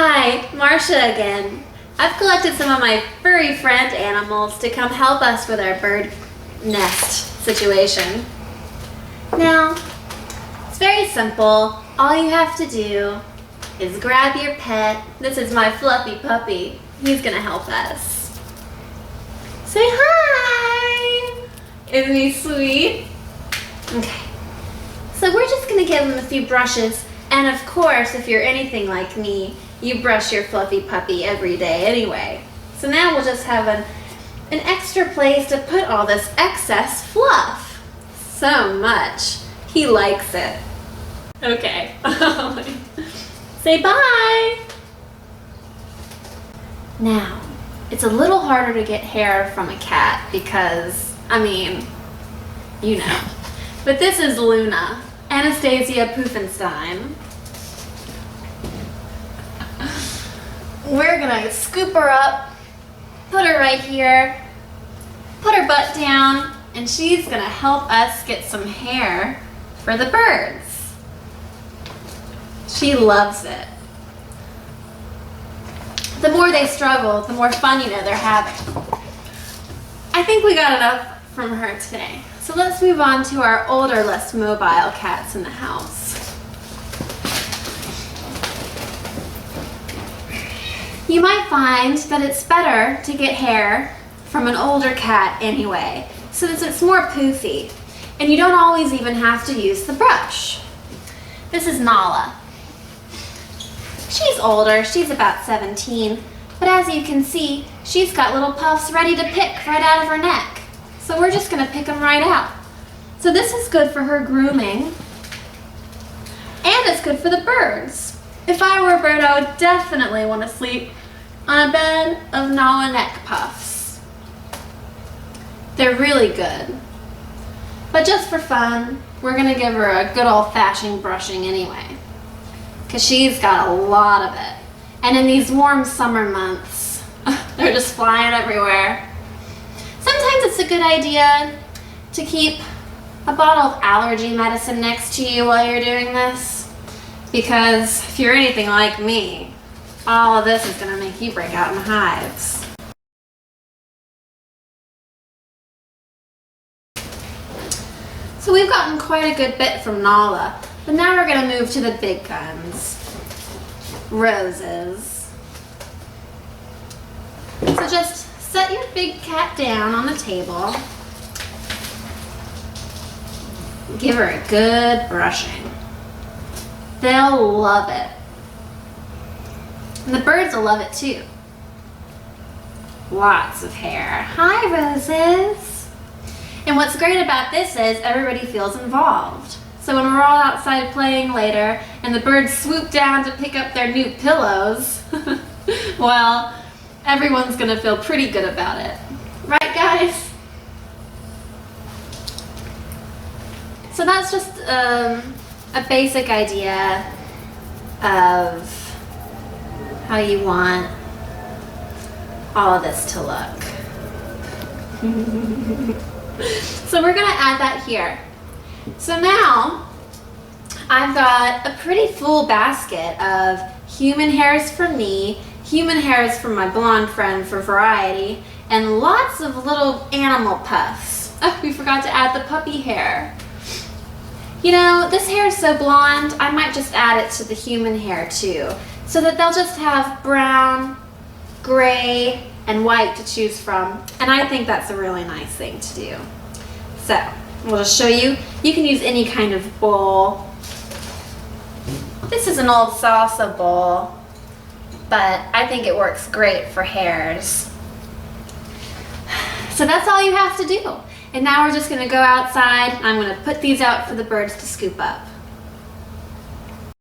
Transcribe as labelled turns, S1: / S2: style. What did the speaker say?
S1: Hi, Marsha again. I've collected some of my furry friend animals to come help us with our bird nest situation. Now, it's very simple. All you have to do is grab your pet. This is my fluffy puppy. He's gonna help us. Say hi! Isn't he sweet? Okay. So we're just gonna give him a few brushes, and of course, if you're anything like me, you brush your fluffy puppy every day anyway. So now we'll just have an extra place to put all this excess fluff. So much. He likes it. Okay. Say bye! Now, it's a little harder to get hair from a cat because, you know. But this is Luna, Anastasia Pufenstein. We're gonna scoop her up, put her right here, put her butt down, and she's gonna help us get some hair for the birds. She loves it. The more they struggle, the more fun they're having. I think we got enough from her today. So let's move on to our older, less mobile cats in the house. You might find that it's better to get hair from an older cat anyway, so that it's more poofy, and you don't always even have to use the brush. This is Nala. She's older, she's about 17, but as you can see, she's got little puffs ready to pick right out of her neck. So we're just gonna pick them right out. So this is good for her grooming, and it's good for the birds. If I were a bird, I would definitely want to sleep on a bed of Nala neck puffs. They're really good. But just for fun, we're gonna give her a good old-fashioned brushing anyway, because she's got a lot of it. And in these warm summer months, they're just flying everywhere. Sometimes it's a good idea to keep a bottle of allergy medicine next to you while you're doing this, because if you're anything like me, all of this is going to make you break out in hives. So we've gotten quite a good bit from Nala, but now we're going to move to the big guns. Roses. So just set your big cat down on the table. Give her a good brushing. They'll love it. And the birds will love it too. Lots of hair. Hi, Roses. And what's great about this is everybody feels involved. So when we're all outside playing later and the birds swoop down to pick up their new pillows, well, everyone's gonna feel pretty good about it. Right, guys? So that's just a basic idea of how you want all of this to look. So we're gonna add that here. So now I've got a pretty full basket of human hairs for me, human hairs for my blonde friend for variety, and lots of little animal puffs. Oh, we forgot to add the puppy hair. You know, this hair is so blonde, I might just add it to the human hair too, so that they'll just have brown, gray, and white to choose from. And I think that's a really nice thing to do. So, we'll just show you. You can use any kind of bowl. This is an old salsa bowl, but I think it works great for hairs. So that's all you have to do. And now we're just gonna go outside. I'm gonna put these out for the birds to scoop up.